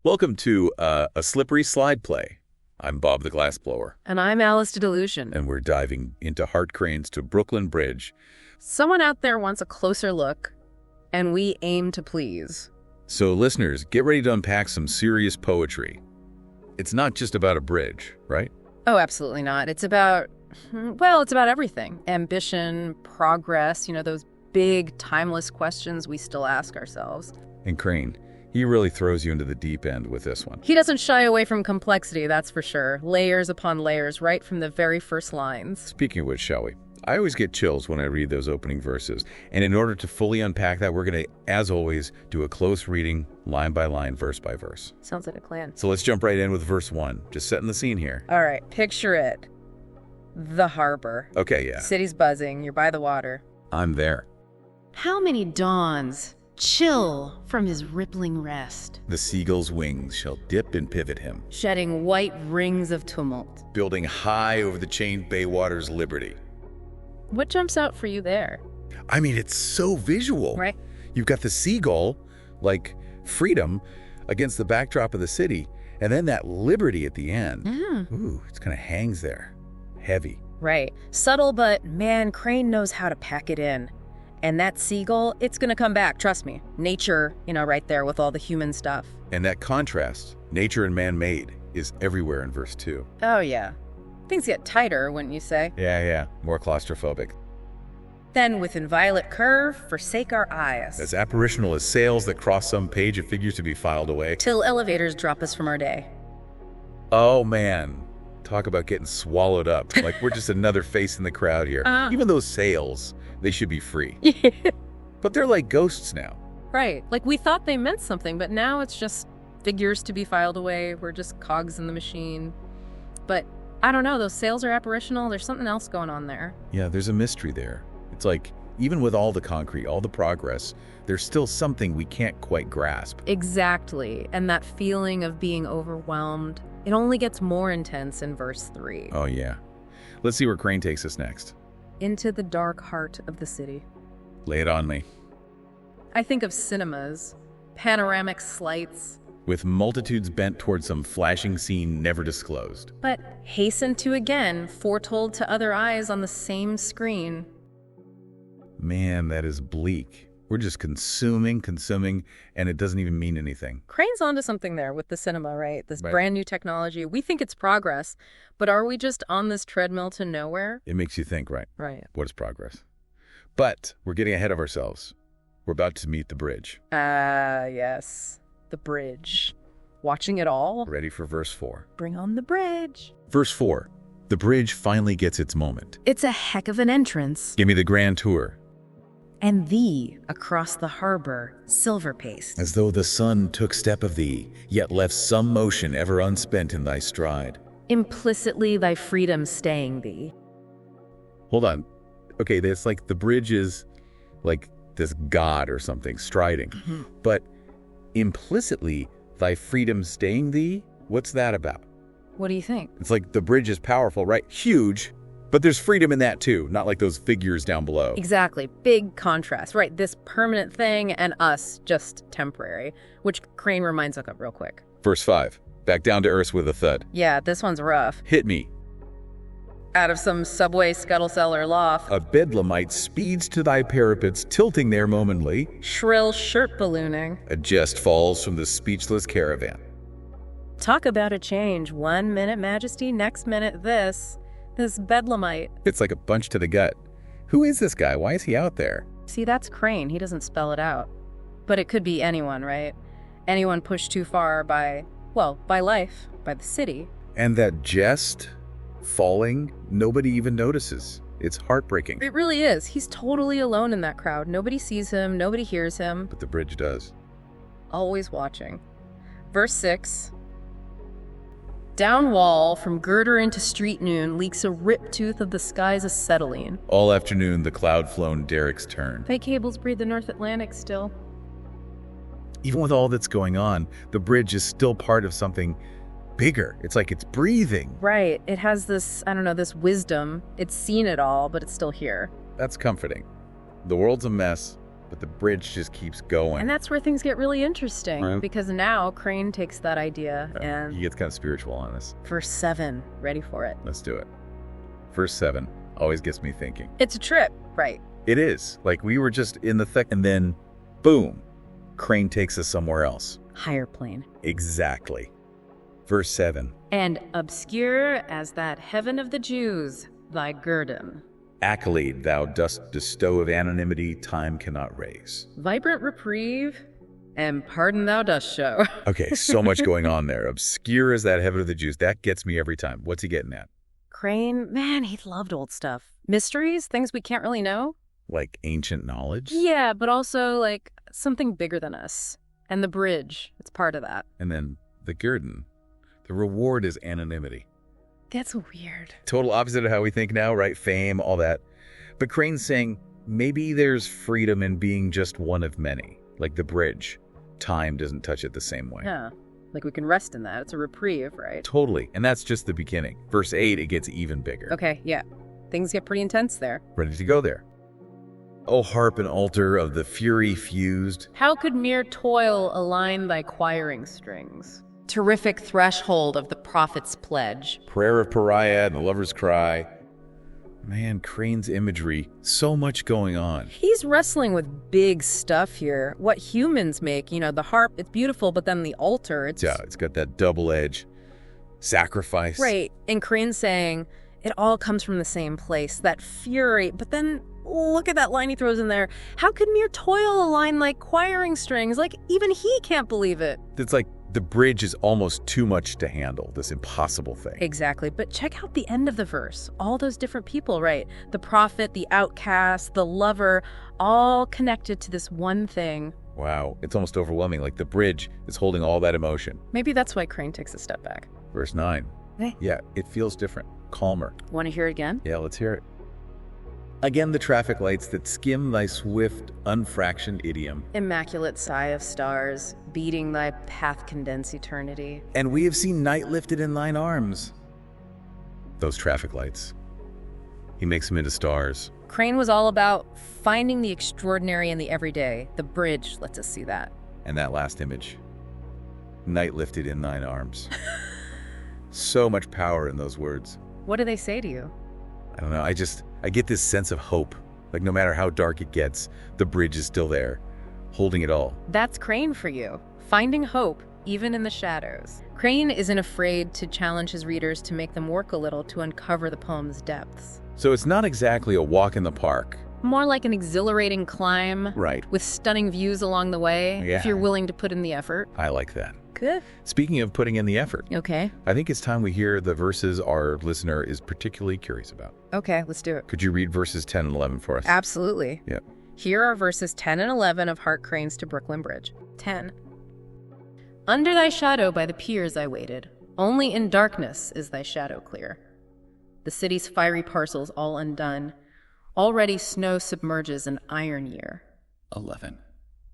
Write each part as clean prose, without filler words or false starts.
Welcome to a slippery slide play. I'm Bob the Glassblower. And I'm Alice to Allusion. And we're diving into Hart Crane's to Brooklyn Bridge. Someone out there wants a closer look, and we aim to please. So listeners, get ready to unpack some serious poetry. It's not just about a bridge, right? Oh, absolutely not. It's about, well, it's about everything. Ambition, progress, those big, timeless questions we still ask ourselves. And Crane, he really throws you into the deep end with this one. He doesn't shy away from complexity, that's for sure. Layers upon layers, right from the very first lines. Speaking of which, shall we? I always get chills when I read those opening verses. And in order to fully unpack that, we're going to, as always, do a close reading, line by line, verse by verse. Sounds like a plan. So let's jump right in with verse 1. Just setting the scene here. All right, picture it. The harbor. Okay, yeah. City's buzzing, you're by the water. I'm there. How many dawns chill from his rippling rest, The seagull's wings shall dip and pivot him, shedding white rings of tumult. building high over the chained bay water's liberty. What jumps out for you there? I mean, it's so visual. Right. You've got the seagull, like freedom, against the backdrop of the city, and then that liberty at the end. Ooh, it kind of hangs there. Heavy. Right. Subtle, but man, Crane knows how to pack it in. And that seagull, it's gonna come back, trust me. Nature, right there with all the human stuff. And that contrast, nature and man-made, is everywhere in verse 2. Oh yeah. Things get tighter, wouldn't you say? Yeah. More claustrophobic. Then with inviolate curve, forsake our eyes. As apparitional as sails that cross some page of figures to be filed away. Till elevators drop us from our day. Oh, man. Talk about getting swallowed up. Like we're just another face in the crowd here. Even those sails, they should be free. But they're like ghosts now. Right. Like we thought they meant something, but now it's just figures to be filed away. We're just cogs in the machine. But I don't know, those sails are apparitional. There's something else going on there. Yeah, there's a mystery there. It's like, even with all the concrete, all the progress, there's still something we can't quite grasp. Exactly. And that feeling of being overwhelmed, it only gets more intense in verse 3. Oh, yeah. Let's see where Crane takes us next. Into the dark heart of the city. Lay it on me. I think of cinemas, panoramic slights, With multitudes bent towards some flashing scene never disclosed. but hastened to again, foretold to other eyes on the same screen. Man, that is bleak. We're just consuming, and it doesn't even mean anything. Crane's onto something there with the cinema, right? This Right. brand new technology. We think it's progress, but are we just on this treadmill to nowhere? It makes you think, right? Right. What is progress? But we're getting ahead of ourselves. We're about to meet the bridge. Yes. The bridge. Watching it all? Ready for verse 4. Bring on the bridge. Verse 4. The bridge finally gets its moment. It's a heck of an entrance. Give me the grand tour. And thee, across the harbor, silver paste. As though the sun took step of thee, yet left some motion ever unspent in thy stride. Implicitly thy freedom staying thee. Hold on. Okay, it's like the bridge is like this god or something striding. But implicitly, thy freedom staying thee? What's that about? What do you think? It's like the bridge is powerful, right? Huge, but there's freedom in that too, not like those figures down below. Exactly. Big contrast, right? This permanent thing and us just temporary, which Crane reminds us of real quick. Verse 5. Back down to earth with a thud. Yeah, this one's rough. Hit me. Out of some subway scuttle cellar loft, A bedlamite speeds to thy parapets, tilting there momently. shrill shirt ballooning. A jest falls from the speechless caravan. Talk about a change. 1 minute majesty, next minute this bedlamite. It's like a punch to the gut. Who is this guy? Why is he out there? See, that's Crane. He doesn't spell it out. But it could be anyone, right? Anyone pushed too far by life, by the city. And that jest falling, nobody even notices. It's heartbreaking. It really is. He's totally alone in that crowd. Nobody sees him, nobody hears him. But the bridge does. Always watching. Verse 6. Down wall, from girder into street noon, leaks a ripped tooth of the skies acetylene. All afternoon, the cloud-flown derricks turn. Fake cables breed the North Atlantic still. Even with all that's going on, the bridge is still part of something bigger. It's like it's breathing. Right. It has this, this wisdom. It's seen it all, but it's still here. That's comforting. The world's a mess, but the bridge just keeps going. And that's where things get really interesting, Right. because now Crane takes that idea He and gets kind of spiritual on this. verse 7, ready for it. Let's do it. Verse 7 always gets me thinking. It's a trip, right? It is. Like we were just in the thick, and then, boom, Crane takes us somewhere else. Higher plane. Exactly. Verse 7. And obscure as that heaven of the Jews, thy guerdon. Accolade thou dost bestow of anonymity time cannot raise. Vibrant reprieve, and pardon thou dost show. Okay, so much going on there. Obscure as that heaven of the Jews. That gets me every time. What's he getting at? Crane, man, he loved old stuff. Mysteries, things we can't really know. Like ancient knowledge? Yeah, but also like something bigger than us. And the bridge, it's part of that. And then the guerdon. The reward is anonymity. That's weird. Total opposite of how we think now, right? Fame, all that. But Crane's saying maybe there's freedom in being just one of many. Like the bridge. Time doesn't touch it the same way. Yeah, like we can rest in that. It's a reprieve, right? Totally. And that's just the beginning. Verse 8, it gets even bigger. Okay, yeah. Things get pretty intense there. Ready to go there. O harp and altar of the fury fused. How could mere toil align thy choiring strings? Terrific threshold of the prophet's pledge. Prayer of pariah and the lover's cry. Man, Crane's imagery. So much going on. He's wrestling with big stuff here. What humans make, you know, the harp, it's beautiful, but then the altar, it's... Yeah, it's got that double edge. Sacrifice. Right, and Crane's saying it all comes from the same place, that fury, but then look at that line he throws in there. How could mere toil align like choiring strings? Like, even he can't believe it. It's like the bridge is almost too much to handle, this impossible thing. Exactly, but check out the end of the verse. All those different people, right? The prophet, the outcast, the lover, all connected to this one thing. Wow, it's almost overwhelming, like the bridge is holding all that emotion. Maybe that's why Crane takes a step back. Verse 9. Hey. Yeah, it feels different, calmer. Want to hear it again? Yeah, let's hear it. Again, the traffic lights that skim thy swift, unfractioned idiom. Immaculate sigh of stars, beating thy path condense eternity. And we have seen night lifted in thine arms. Those traffic lights. He makes them into stars. Crane was all about finding the extraordinary in the everyday. The bridge lets us see that. And that last image. Night lifted in thine arms. So much power in those words. What do they say to you? I don't know, I get this sense of hope. Like no matter how dark it gets, the bridge is still there, holding it all. That's Crane for you. Finding hope, even in the shadows. Crane isn't afraid to challenge his readers to make them work a little to uncover the poem's depths. So it's not exactly a walk in the park. More like an exhilarating climb. Right. With stunning views along the way, Yeah. if you're willing to put in the effort. I like that. Good. Speaking of putting in the effort, Okay. I think it's time we hear the verses our listener is particularly curious about. Okay, let's do it. Could you read verses 10 and 11 for us? Absolutely. Yeah. Here are verses 10 and 11 of Hart Crane's To Brooklyn Bridge. 10. Under thy shadow by the piers I waited. Only in darkness is thy shadow clear. The city's fiery parcels all undone. Already snow submerges an iron year. 11.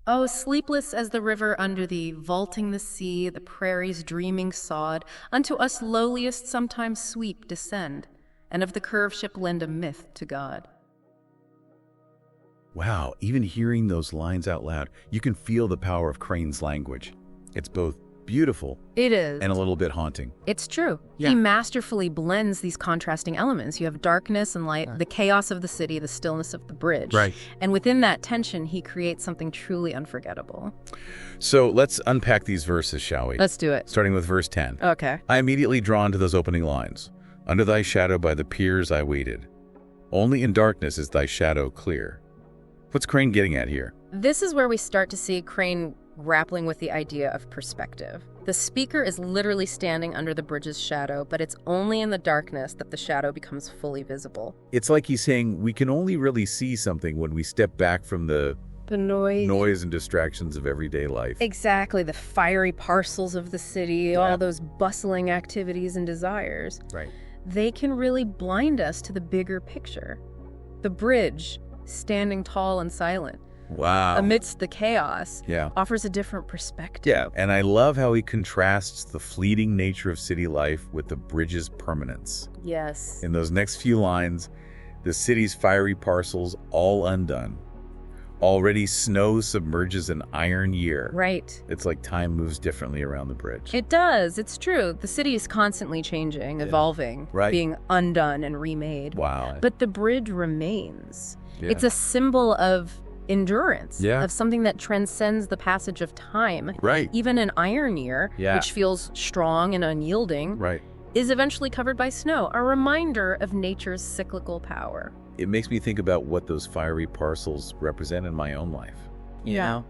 Oh, sleepless as the river under thee, vaulting the sea, the prairie's dreaming sod, unto us lowliest sometimes sweep descend, and of the curved ship lend a myth to God. Wow, even hearing those lines out loud, you can feel the power of Crane's language. It's both beautiful It is. and a little bit haunting. It's true. Yeah. He masterfully blends these contrasting elements. You have darkness and light, the chaos of the city, the stillness of the bridge. Right. And within that tension, he creates something truly unforgettable. So let's unpack these verses, shall we? Let's do it. Starting with verse 10. Okay. I immediately drawn to those opening lines. Under thy shadow by the piers I waited. Only in darkness is thy shadow clear. What's Crane getting at here? This is where we start to see Crane grappling with the idea of perspective. The speaker is literally standing under the bridge's shadow, but it's only in the darkness that the shadow becomes fully visible. It's like he's saying we can only really see something when we step back from the noise and distractions of everyday life. Exactly, the fiery parcels of the city, all those bustling activities and desires. Right. They can really blind us to the bigger picture. The bridge, standing tall and silent, Wow. amidst the chaos, Yeah. offers a different perspective. Yeah, and I love how he contrasts the fleeting nature of city life with the bridge's permanence. Yes. In those next few lines, the city's fiery parcels all undone. Already snow submerges an iron year. Right. It's like time moves differently around the bridge. It does. It's true. The city is constantly changing, evolving, Right. being undone and remade. Wow. But the bridge remains. Yeah. It's a symbol of endurance, Yeah. of something that transcends the passage of time. Right. Even an iron year, Yeah. which feels strong and unyielding, Right. is eventually covered by snow, a reminder of nature's cyclical power. It makes me think about what those fiery parcels represent in my own life. You Yeah. know?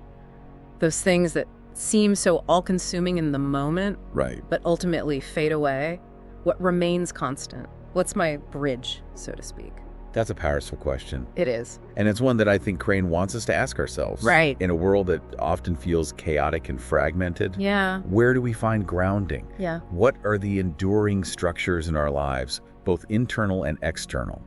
Those things that seem so all-consuming in the moment, Right. but ultimately fade away. What remains constant? What's my bridge, so to speak? That's a powerful question. It is. And it's one that I think Crane wants us to ask ourselves. Right. In a world that often feels chaotic and fragmented, Yeah. where do we find grounding? Yeah. What are the enduring structures in our lives, both internal and external?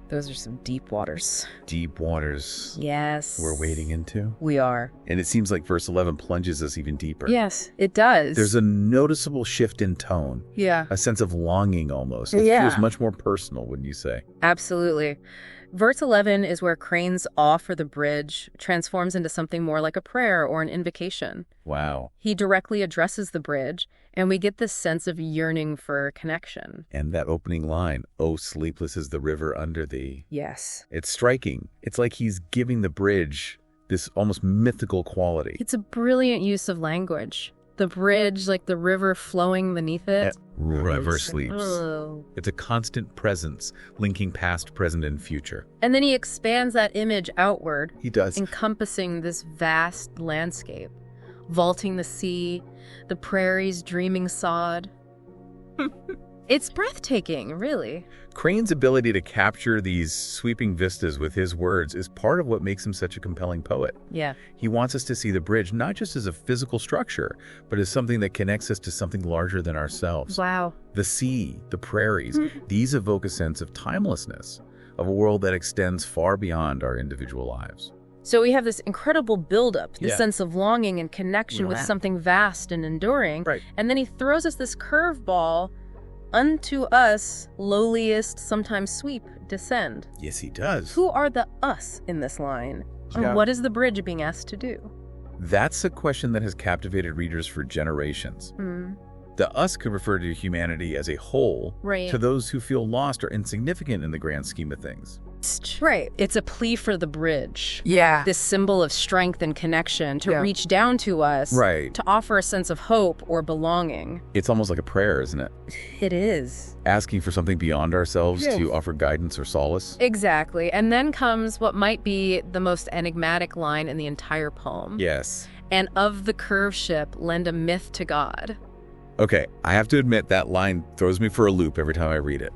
Those are some deep waters. Deep waters Yes. we're wading into. We are. And it seems like verse 11 plunges us even deeper. Yes, it does. There's a noticeable shift in tone, Yeah. a sense of longing almost. It Yeah. feels much more personal, wouldn't you say? Absolutely. Verse 11 is where Crane's awe for the bridge transforms into something more like a prayer or an invocation. Wow. He directly addresses the bridge, and we get this sense of yearning for connection. And that opening line, "Oh, sleepless is the river under thee." Yes. It's striking. It's like he's giving the bridge this almost mythical quality. It's a brilliant use of language. The bridge, like the river flowing beneath it. River sleeps. Oh. It's a constant presence, linking past, present, and future. And then he expands that image outward, He does. encompassing this vast landscape, vaulting the sea, the prairie's dreaming sod. It's breathtaking, really. Crane's ability to capture these sweeping vistas with his words is part of what makes him such a compelling poet. Yeah. He wants us to see the bridge not just as a physical structure, but as something that connects us to something larger than ourselves. Wow. The sea, the prairies, these evoke a sense of timelessness, of a world that extends far beyond our individual lives. So we have this incredible buildup, this Yeah. sense of longing and connection with something vast and enduring. Right. And then he throws us this curveball. Unto us, lowliest, sometimes sweep, descend. Yes, he does. Who are the us in this line? Yeah. And what is the bridge being asked to do? That's a question that has captivated readers for generations. The us could refer to humanity as a whole, Right. to those who feel lost or insignificant in the grand scheme of things. Right. It's a plea for the bridge. Yeah. This symbol of strength and connection to Yeah. reach down to us. Right. To offer a sense of hope or belonging. It's almost like a prayer, isn't it? It is. Asking for something beyond ourselves Yes. to offer guidance or solace. Exactly. And then comes what might be the most enigmatic line in the entire poem. Yes. And of the curved ship, lend a myth to God. Okay, I have to admit that line throws me for a loop every time I read it.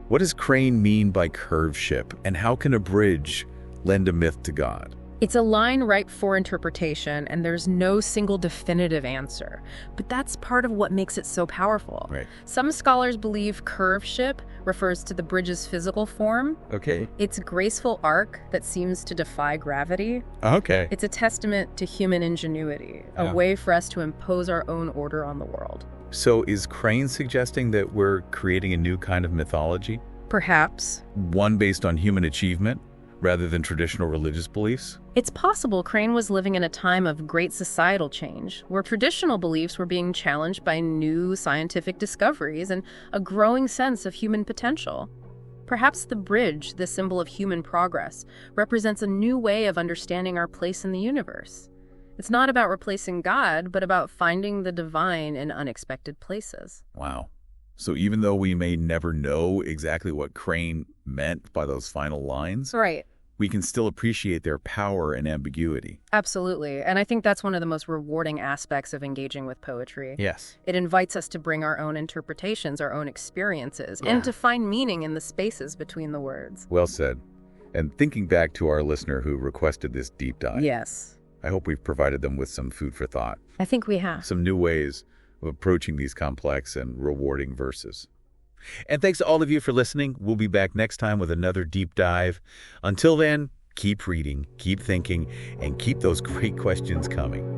What does Crane mean by curved ship, and how can a bridge lend a myth to God? It's a line ripe for interpretation, and there's no single definitive answer. But that's part of what makes it so powerful. Right. Some scholars believe curved ship refers to the bridge's physical form, Okay. its graceful arc that seems to defy gravity. Okay. It's a testament to human ingenuity, Yeah. a way for us to impose our own order on the world. So is Crane suggesting that we're creating a new kind of mythology? Perhaps. One based on human achievement rather than traditional religious beliefs? It's possible Crane was living in a time of great societal change, where traditional beliefs were being challenged by new scientific discoveries and a growing sense of human potential. Perhaps the bridge, the symbol of human progress, represents a new way of understanding our place in the universe. It's not about replacing God, but about finding the divine in unexpected places. Wow. So even though we may never know exactly what Crane meant by those final lines, Right. we can still appreciate their power and ambiguity. Absolutely. And I think that's one of the most rewarding aspects of engaging with poetry. Yes. It invites us to bring our own interpretations, our own experiences, and to find meaning in the spaces between the words. Well said. And thinking back to our listener who requested this deep dive, Yes. I hope we've provided them with some food for thought, I think we have. some new ways of approaching these complex and rewarding verses. And thanks to all of you for listening. We'll be back next time with another deep dive. Until then, keep reading, keep thinking, and keep those great questions coming.